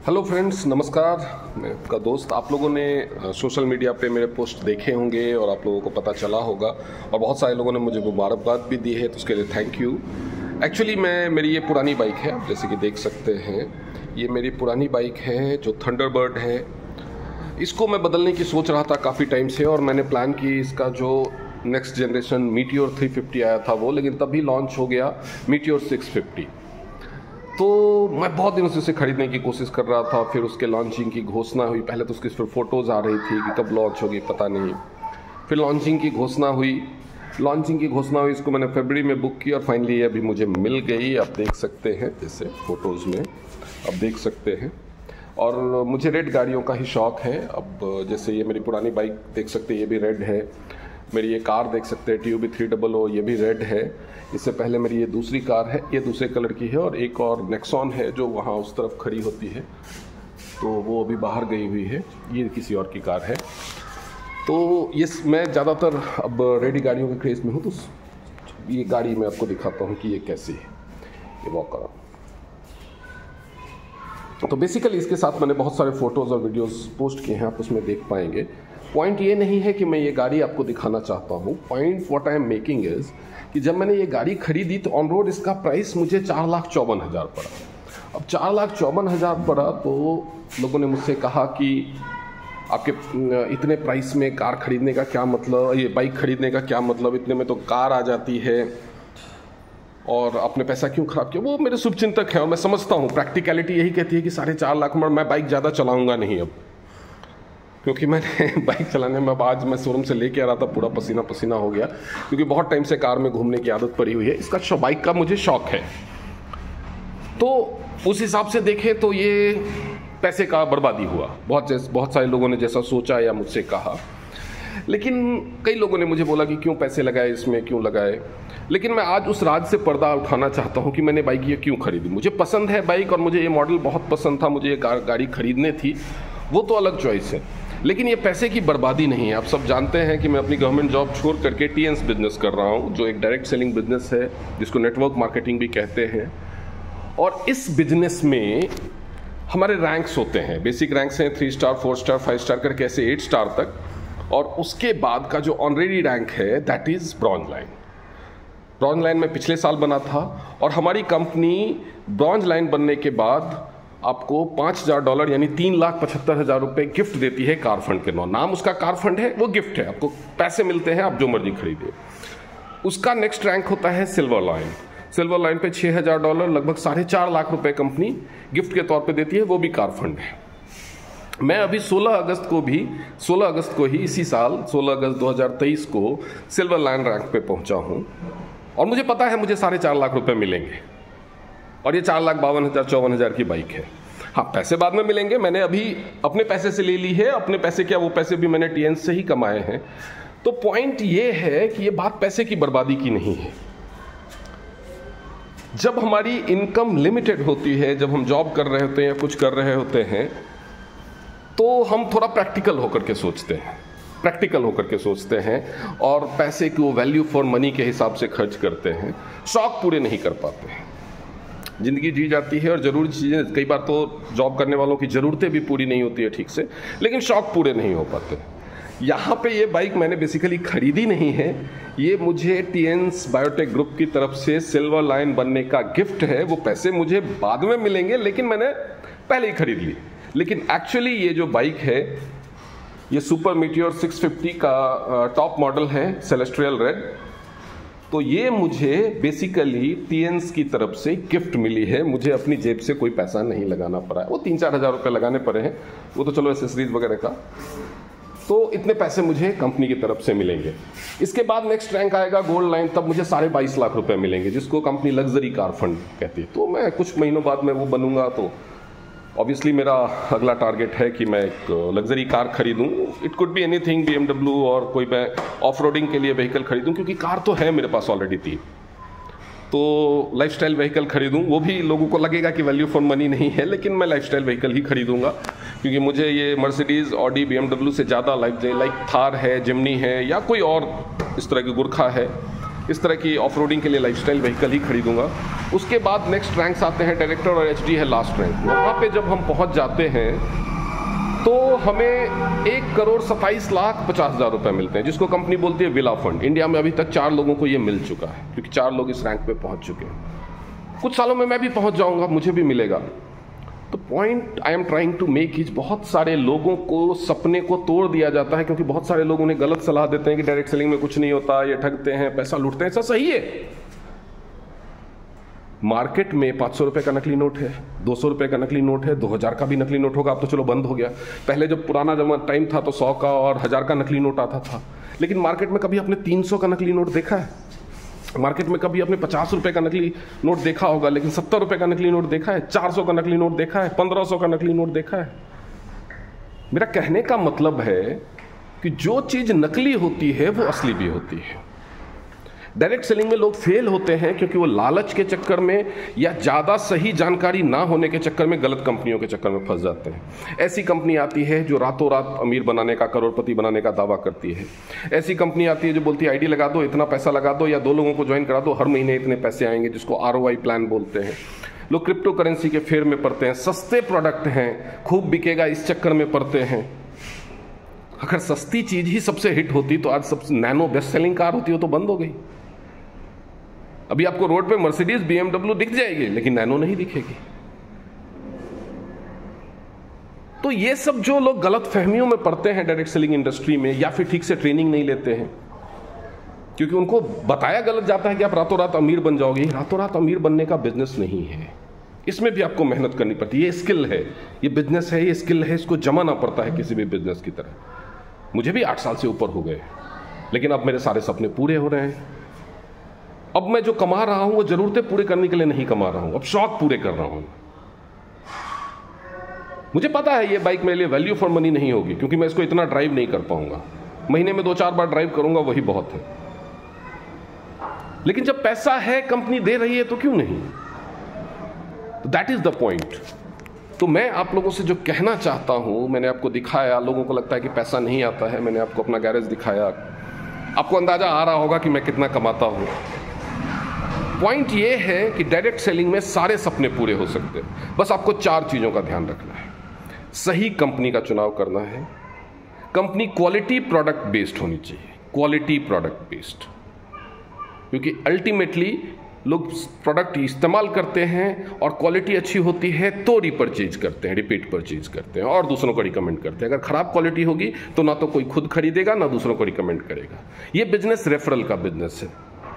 Hello friends, नमस्कार। मैं आपका दोस्त। आप लोगों ने सोशल मीडिया पे मेरे पोस्ट देखे होंगे और आप लोगों को पता चला होगा और बहुत सारे लोगों ने मुझे मुबारकबाद भी दी है, तो उसके लिए थैंक यू। एक्चुअली मेरी ये पुरानी बाइक है, आप जैसे कि देख सकते हैं। ये मेरी पुरानी बाइक है जो थंडरबर्ड है। इसको मैं बदलने की सोच रहा था काफ़ी टाइम से और मैंने प्लान की इसका जो नेक्स्ट जनरेशन मीटियोर 350 आया था वो, लेकिन तभी लॉन्च हो गया मीटियोर 650। तो मैं बहुत दिनों से उसे खरीदने की कोशिश कर रहा था। फिर उसके लॉन्चिंग की घोषणा हुई। पहले तो उसकी फिर फ़ोटोज़ आ रही थी कि कब लॉन्च होगी पता नहीं। फिर लॉन्चिंग की घोषणा हुई। इसको मैंने फरवरी में बुक की और फाइनली ये अभी मुझे मिल गई। आप देख सकते हैं, जैसे फ़ोटोज़ में आप देख सकते हैं। और मुझे रेड गाड़ियों का ही शौक़ है। अब जैसे ये मेरी पुरानी बाइक देख सकते हैं, ये भी रेड है। मेरी ये कार देख सकते हैं TUB 300, ये भी रेड है। इससे पहले मेरी ये दूसरी कार है, ये दूसरे कलर की है। और एक और नेक्सॉन है जो वहाँ उस तरफ खड़ी होती है, तो वो अभी बाहर गई हुई है। ये किसी और की कार है। तो ये मैं ज़्यादातर अब रेडी गाड़ियों के क्रेज़ में हूँ, तो ये गाड़ी मैं आपको दिखाता हूँ कि ये कैसी है। ये वॉक करा। तो बेसिकली इसके साथ मैंने बहुत सारे फ़ोटोज़ और वीडियोज़ पोस्ट किए हैं, आप उसमें देख पाएंगे। पॉइंट ये नहीं है कि मैं ये गाड़ी आपको दिखाना चाहता हूँ। Point what I am making is कि जब मैंने ये गाड़ी खरीदी तो ऑन रोड इसका प्राइस मुझे 4,54,000 पड़ा। अब 4,54,000 पड़ा तो लोगों ने मुझसे कहा कि आपके इतने प्राइस में कार खरीदने का क्या मतलब, ये बाइक खरीदने का क्या मतलब, इतने में तो कार आ जाती है और आपने पैसा क्यों ख़राब किया। वो मेरे शुभचिंतक हैं और मैं समझता हूँ। प्रैक्टिकलिटी यही कहती है कि 4.5 लाख में मैं बाइक ज़्यादा चलाऊँगा नहीं अब, क्योंकि मैंने बाइक चलाने में, अब आज मैं शोरूम से लेके आ रहा था, पूरा पसीना पसीना हो गया, क्योंकि बहुत टाइम से कार में घूमने की आदत पड़ी हुई है। इसका बाइक का मुझे शौक़ है। तो उस हिसाब से देखें तो ये पैसे का बर्बादी हुआ। बहुत सारे लोगों ने जैसा सोचा या मुझसे कहा, लेकिन कई लोगों ने मुझे बोला कि क्यों पैसे लगाए इसमें, क्यों लगाए। लेकिन मैं आज उस राज से पर्दा उठाना चाहता हूँ कि मैंने बाइक ये क्यों खरीदी। मुझे पसंद है बाइक और मुझे ये मॉडल बहुत पसंद था, मुझे ये गाड़ी खरीदनी थी, वो तो अलग चॉइस है। लेकिन ये पैसे की बर्बादी नहीं है। आप सब जानते हैं कि मैं अपनी गवर्नमेंट जॉब छोड़ करके TNS बिजनेस कर रहा हूँ, जो एक डायरेक्ट सेलिंग बिजनेस है, जिसको नेटवर्क मार्केटिंग भी कहते हैं। और इस बिजनेस में हमारे रैंक्स होते हैं। बेसिक रैंक्स हैं 3 स्टार, 4 स्टार, 5 स्टार करके ऐसे 8 स्टार तक। और उसके बाद का जो ऑनरेडी रैंक है that is bronze line. Bronze line में पिछले साल बना था और हमारी कंपनी ब्रॉन्ज लाइन बनने के बाद आपको $5,000 यानी 3,75,000 रुपये गिफ्ट देती है कार फंड के नाम उसका कार फंड है, वो गिफ्ट है। आपको पैसे मिलते हैं, आप जो मर्जी खरीदिए। उसका नेक्स्ट रैंक होता है सिल्वर लाइन। सिल्वर लाइन पे $6,000, लगभग 4.5 लाख रुपए कंपनी गिफ्ट के तौर पे देती है, वो भी कार फंड है। मैं अभी 16 अगस्त को ही इसी साल 16 अगस्त 2023 को सिल्वर लाइन रैंक पे पहुंचा हूं और मुझे पता है मुझे 4.5 लाख रुपए मिलेंगे और ये 4,52,000-54,000 की बाइक है। हाँ, पैसे बाद में मिलेंगे। मैंने अभी अपने पैसे से ले ली है। अपने पैसे क्या, वो पैसे भी मैंने TNS से ही कमाए हैं। तो पॉइंट ये है कि ये बात पैसे की बर्बादी की नहीं है। जब हमारी इनकम लिमिटेड होती है, जब हम जॉब कर रहे होते हैं या कुछ कर रहे होते हैं, तो हम थोड़ा प्रैक्टिकल होकर के सोचते हैं और पैसे को वैल्यू फॉर मनी के हिसाब से खर्च करते हैं। शौक पूरे नहीं कर पाते हैं। ज़िंदगी जी जाती है और ज़रूरी चीज़ें, कई बार तो जॉब करने वालों की ज़रूरतें भी पूरी नहीं होती है ठीक से, लेकिन शौक पूरे नहीं हो पाते। यहाँ पे ये बाइक मैंने बेसिकली खरीदी नहीं है, ये मुझे TNS बायोटेक ग्रुप की तरफ से सिल्वर लाइन बनने का गिफ्ट है। वो पैसे मुझे बाद में मिलेंगे, लेकिन मैंने पहले ही खरीद ली। लेकिन एक्चुअली ये जो बाइक है, ये सुपर मीटियोर 650 का टॉप मॉडल है, सेलेस्ट्रियल रेड। तो ये मुझे बेसिकली TNS की तरफ से गिफ्ट मिली है। मुझे अपनी जेब से कोई पैसा नहीं लगाना पड़ा है। वो 3-4 हज़ार रुपये लगाने पड़े हैं, वो तो चलो एसेसरीज वगैरह का। तो इतने पैसे मुझे कंपनी की तरफ से मिलेंगे। इसके बाद नेक्स्ट रैंक आएगा गोल्ड लाइन, तब मुझे 22.5 लाख रुपए मिलेंगे, जिसको कंपनी लग्जरी कार फंड कहती है। तो मैं कुछ महीनों बाद में वो बनूंगा, तो ऑब्वियसली मेरा अगला टारगेट है कि मैं एक लग्जरी कार खरीदूं। It could be anything, BMW और कोई मैं ऑफ रोडिंग के लिए व्हीकल खरीदूं, क्योंकि कार तो है मेरे पास ऑलरेडी 3। तो लाइफस्टाइल व्हीकल खरीदूं। वो भी लोगों को लगेगा कि वैल्यू फॉर मनी नहीं है, लेकिन मैं लाइफस्टाइल व्हीकल ही खरीदूंगा, क्योंकि मुझे ये मर्सिडीज़, ऑडी, BMW से ज़्यादा लाइक थार है, जिमनी है, या कोई और इस तरह की गुरखा है, इस तरह की ऑफ रोडिंग के लिए लाइफस्टाइल व्हीकल ही खरीदूंगा। उसके बाद नेक्स्ट रैंक्स आते हैं डायरेक्टर और एचडी है लास्ट रैंक। वहाँ पे जब हम पहुँच जाते हैं तो हमें 1,27,50,000 रुपये मिलते हैं, जिसको कंपनी बोलती है विला फंड। इंडिया में अभी तक 4 लोगों को ये मिल चुका है, क्योंकि 4 लोग इस रैंक पे पहुंच चुके हैं। कुछ सालों में मैं भी पहुंच जाऊंगा, मुझे भी मिलेगा। तो point I am trying to make is, बहुत सारे लोगों को सपने को तोड़ दिया जाता है, क्योंकि बहुत सारे लोग उन्हें गलत सलाह देते हैं कि डायरेक्ट सेलिंग में कुछ नहीं होता, ये ठगते हैं, पैसा लूटते हैं। ऐसा सही है। मार्केट में 500 रुपये का नकली नोट है, 200 रुपये का नकली नोट है, 2000 का भी नकली नोट होगा। अब तो चलो बंद हो गया। पहले जब पुराना जमाना टाइम था तो 100 का और 1000 का नकली नोट आता था। लेकिन मार्केट में कभी आपने 300 का नकली नोट देखा है? मार्केट में कभी आपने 50 रुपये का नकली नोट देखा होगा, लेकिन 70 रुपये का नकली नोट देखा है? 400 का नकली नोट देखा है? 1500 का नकली नोट देखा है? मेरा कहने का मतलब है कि जो चीज नकली होती है वो असली भी होती है। डायरेक्ट सेलिंग में लोग फेल होते हैं क्योंकि वो लालच के चक्कर में या ज़्यादा सही जानकारी ना होने के चक्कर में गलत कंपनियों के चक्कर में फंस जाते हैं। ऐसी कंपनी आती है जो रातों रात अमीर बनाने का, करोड़पति बनाने का दावा करती है। ऐसी कंपनी आती है जो बोलती है आईडी लगा दो, इतना पैसा लगा दो, या 2 लोगों को ज्वाइन करा दो, हर महीने इतने पैसे आएंगे, जिसको ROI प्लान बोलते हैं। लोग क्रिप्टो करेंसी के फेर में पड़ते हैं, सस्ते प्रोडक्ट हैं, खूब बिकेगा इस चक्कर में पड़ते हैं। अगर सस्ती चीज ही सबसे हिट होती तो आज सबसे नैनो बेस्ट सेलिंग कार होती हो तो बंद हो गई। अभी आपको रोड पे मर्सिडीज, BMW दिख जाएगी, लेकिन नैनो नहीं दिखेगी। तो ये सब जो लोग गलत फहमियों में पड़ते हैं डायरेक्ट सेलिंग इंडस्ट्री में, या फिर ठीक से ट्रेनिंग नहीं लेते हैं, क्योंकि उनको बताया गलत जाता है कि आप रातों रात अमीर बन जाओगे। रातों रात अमीर बनने का बिजनेस नहीं है, इसमें भी आपको मेहनत करनी पड़ती है। ये स्किल है, ये बिजनेस है, ये स्किल है, इसको जमाना पड़ता है किसी भी बिजनेस की तरह। मुझे भी 8 साल से ऊपर हो गए, लेकिन अब मेरे सारे सपने पूरे हो रहे हैं। अब मैं जो कमा रहा हूं वो जरूरतें पूरे करने के लिए नहीं कमा रहा हूं, अब शौक पूरे कर रहा हूं। मुझे पता है ये बाइक मेरे लिए वैल्यू फॉर मनी नहीं होगी, क्योंकि मैं इसको इतना ड्राइव नहीं कर पाऊंगा। महीने में 2-4 बार ड्राइव करूंगा, वही बहुत है। लेकिन जब पैसा है, कंपनी दे रही है, तो क्यों नहीं? That is the point. तो मैं आप लोगों से जो कहना चाहता हूं, मैंने आपको दिखाया। लोगों को लगता है कि पैसा नहीं आता है, मैंने आपको अपना गैरेज दिखाया, आपको अंदाजा आ रहा होगा कि मैं कितना कमाता हूं। पॉइंट ये है कि डायरेक्ट सेलिंग में सारे सपने पूरे हो सकते हैं। बस आपको 4 चीज़ों का ध्यान रखना है। सही कंपनी का चुनाव करना है, कंपनी क्वालिटी प्रोडक्ट बेस्ड होनी चाहिए, क्वालिटी प्रोडक्ट बेस्ड, क्योंकि अल्टीमेटली लोग प्रोडक्ट इस्तेमाल करते हैं और क्वालिटी अच्छी होती है तो रिपर्चेज करते हैं, रिपीट परचेज करते हैं और दूसरों को रिकमेंड करते हैं। अगर खराब क्वालिटी होगी तो ना तो कोई खुद खरीदेगा, ना दूसरों को रिकमेंड करेगा। ये बिजनेस रेफरल का बिजनेस है,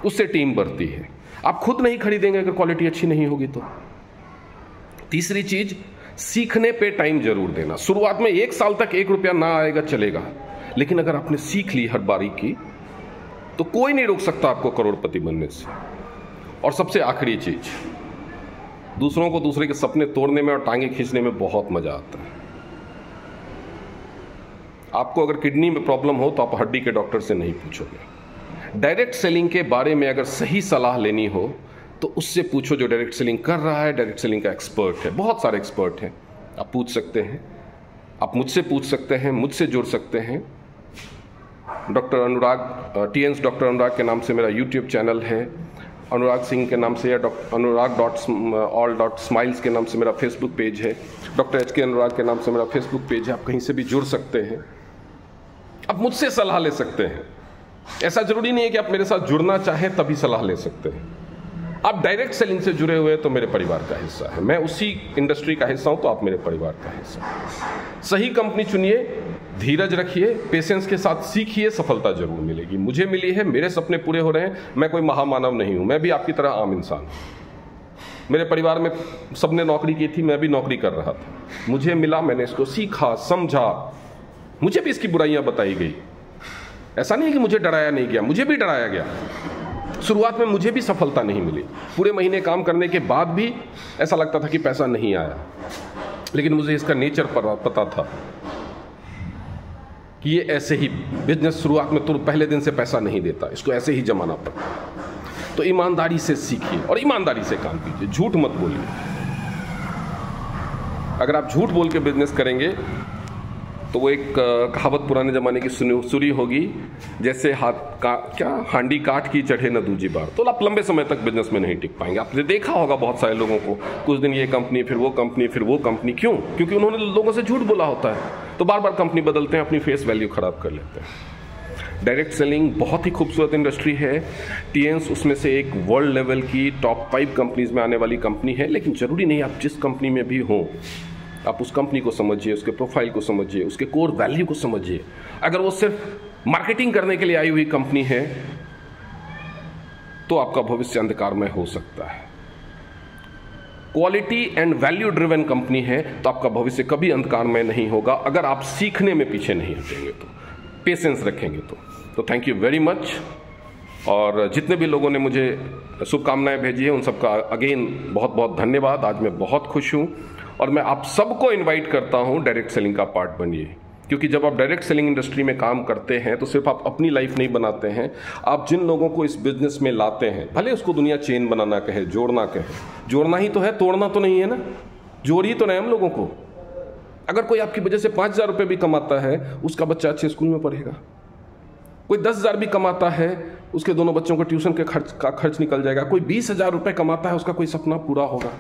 उससे टीम बढ़ती है। आप खुद नहीं खरीदेंगे अगर क्वालिटी अच्छी नहीं होगी तो। तीसरी चीज, सीखने पे टाइम जरूर देना। शुरुआत में 1 साल तक 1 रुपया ना आएगा चलेगा, लेकिन अगर आपने सीख ली हर बारीकी तो कोई नहीं रोक सकता आपको करोड़पति बनने से। और सबसे आखिरी चीज, दूसरों को दूसरे के सपने तोड़ने में और टांगे खींचने में बहुत मजा आता है। आपको अगर किडनी में प्रॉब्लम हो तो आप हड्डी के डॉक्टर से नहीं पूछोगे। डायरेक्ट सेलिंग के बारे में अगर सही सलाह लेनी हो तो उससे पूछो जो डायरेक्ट सेलिंग कर रहा है, डायरेक्ट सेलिंग का एक्सपर्ट है। बहुत सारे एक्सपर्ट हैं, आप पूछ सकते हैं, आप मुझसे पूछ सकते हैं, मुझसे जुड़ सकते हैं। डॉक्टर अनुराग, TN's डॉक्टर अनुराग के नाम से मेरा YouTube चैनल है, अनुराग सिंह के नाम से या अनुराग.all.smiles के नाम से मेरा फेसबुक पेज है, डॉक्टर HK अनुराग के नाम से मेरा फेसबुक पेज है। आप कहीं से भी जुड़ सकते हैं, आप मुझसे सलाह ले सकते हैं। ऐसा जरूरी नहीं है कि आप मेरे साथ जुड़ना चाहें तभी सलाह ले सकते हैं। आप डायरेक्ट सेलिंग से जुड़े हुए तो मेरे परिवार का हिस्सा है, मैं उसी इंडस्ट्री का हिस्सा हूं तो आप मेरे परिवार का हिस्सा। सही कंपनी चुनिए, धीरज रखिए, पेशेंस के साथ सीखिए, सफलता जरूर मिलेगी। मुझे मिली है, मेरे सपने पूरे हो रहे हैं। मैं कोई महामानव नहीं हूं, मैं भी आपकी तरह आम इंसान हूं। मेरे परिवार में सबने नौकरी की थी, मैं भी नौकरी कर रहा था। मुझे मिला, मैंने इसको सीखा, समझा, मुझे भी इसकी बुराइयां बताई गई। ऐसा नहीं है कि मुझे डराया नहीं गया, मुझे भी डराया गया। शुरुआत में मुझे भी सफलता नहीं मिली, पूरे महीने काम करने के बाद भी ऐसा लगता था कि पैसा नहीं आया, लेकिन मुझे इसका नेचर पता था कि ये ऐसे ही बिजनेस शुरुआत में तो पहले दिन से पैसा नहीं देता, इसको ऐसे ही जमाना पड़ता। तो ईमानदारी से सीखिए और ईमानदारी से काम कीजिए, झूठ मत बोलिए। अगर आप झूठ बोल के बिजनेस करेंगे तो वो एक कहावत पुराने ज़माने की सुनी होगी, जैसे हांडी काट की चढ़े न दूजी बार। तो आप लंबे समय तक बिजनेस में नहीं टिक पाएंगे। आपने देखा होगा बहुत सारे लोगों को, कुछ दिन ये कंपनी, फिर वो कंपनी, फिर वो कंपनी। क्यों? क्योंकि उन्होंने लोगों से झूठ बोला होता है, तो बार बार कंपनी बदलते हैं, अपनी फेस वैल्यू खराब कर लेते हैं। डायरेक्ट सेलिंग बहुत ही खूबसूरत इंडस्ट्री है। टीएंस उसमें से एक वर्ल्ड लेवल की टॉप 5 कंपनीज में आने वाली कंपनी है। लेकिन ज़रूरी नहीं आप जिस कंपनी में भी हों, आप उस कंपनी को समझिए, उसके प्रोफाइल को समझिए, उसके कोर वैल्यू को समझिए। अगर वो सिर्फ मार्केटिंग करने के लिए आई हुई कंपनी है तो आपका भविष्य अंधकारमय हो सकता है। Quality and value driven company है तो आपका भविष्य कभी अंधकारमय नहीं होगा, अगर आप सीखने में पीछे नहीं हटेंगे तो, पेशेंस रखेंगे तो थैंक यू वेरी मच। और जितने भी लोगों ने मुझे शुभकामनाएं भेजी है उन सबका अगेन बहुत बहुत धन्यवाद। आज मैं बहुत खुश हूं और मैं आप सबको इनवाइट करता हूं डायरेक्ट सेलिंग का पार्ट बनिए, क्योंकि जब आप डायरेक्ट सेलिंग इंडस्ट्री में काम करते हैं तो सिर्फ आप अपनी लाइफ नहीं बनाते हैं, आप जिन लोगों को इस बिजनेस में लाते हैं, भले उसको दुनिया चेन बनाना कहे, जोड़ना कहे, जोड़ना ही तो है, तोड़ना तो नहीं है ना, जोड़ ही तो नहीं हम लोगों को। अगर कोई आपकी वजह से 5,000 रुपये भी कमाता है, उसका बच्चा अच्छे स्कूल में पढ़ेगा। कोई 10,000 भी कमाता है, उसके दोनों बच्चों को ट्यूशन के खर्च निकल जाएगा। कोई 20,000 रुपये कमाता है, उसका कोई सपना पूरा होगा।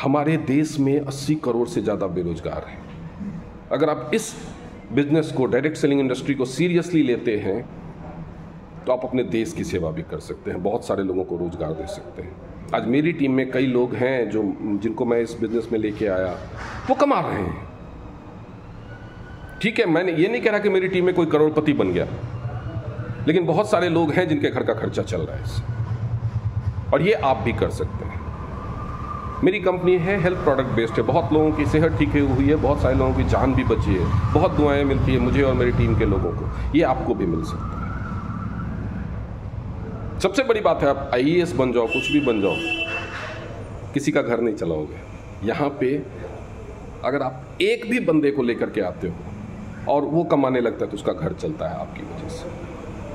हमारे देश में 80 करोड़ से ज़्यादा बेरोजगार हैं। अगर आप इस बिजनेस को, डायरेक्ट सेलिंग इंडस्ट्री को सीरियसली लेते हैं तो आप अपने देश की सेवा भी कर सकते हैं, बहुत सारे लोगों को रोजगार दे सकते हैं। आज मेरी टीम में कई लोग हैं जिनको मैं इस बिजनेस में लेके आया, वो कमा रहे हैं। ठीक है, मैंने ये नहीं कह रहा कि मेरी टीम में कोई करोड़पति बन गया, लेकिन बहुत सारे लोग हैं जिनके घर का खर्चा चल रहा है इससे, और ये आप भी कर सकते हैं। मेरी कंपनी है हेल्थ प्रोडक्ट बेस्ड है, बहुत लोगों की सेहत ठीक हुई है, बहुत सारे लोगों की जान भी बची है, बहुत दुआएं मिलती है मुझे और मेरी टीम के लोगों को, ये आपको भी मिल सकता है। सबसे बड़ी बात है, आप IAS बन जाओ, कुछ भी बन जाओ, किसी का घर नहीं चलाओगे। यहाँ पे अगर आप एक भी बंदे को लेकर के आते हो और वो कमाने लगता है तो उसका घर चलता है आपकी वजह से।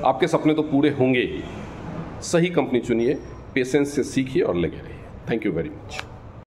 आपके सपने तो पूरे होंगे ही। सही कंपनी चुनिए, पेशेंस से सीखिए और लगे रहिए। Thank you very much.